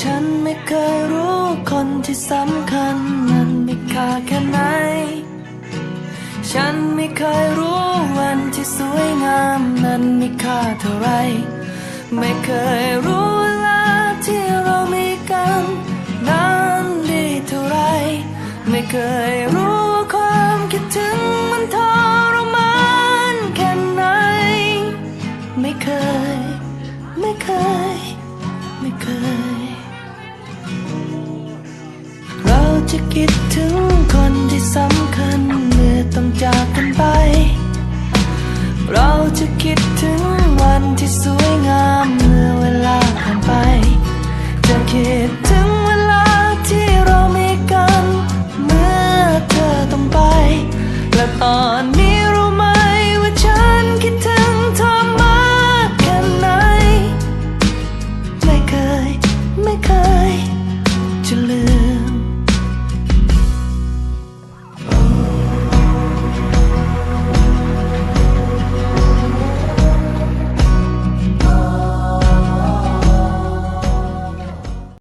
ฉันไม่เคยรู้คนที่สำคัญนั้นมีค่าแค่ไหนฉันไม่เคยรู้วันที่สวยงามนั้นมีค่าเท่าไรไม่เคยรู้เวลาที่เรามีกันนั้นดีเท่าไรไม่เคยรู้ว่าความคิดถึงมันทรมานแค่ไหนไม่เคยไม่เคยไม่เคยเราจะคิดถึงคนที่สำคัญเมื่อต้องจากกันไปเราจะคิดถึงวันที่สวยงามเมื่อเวลาผ่าน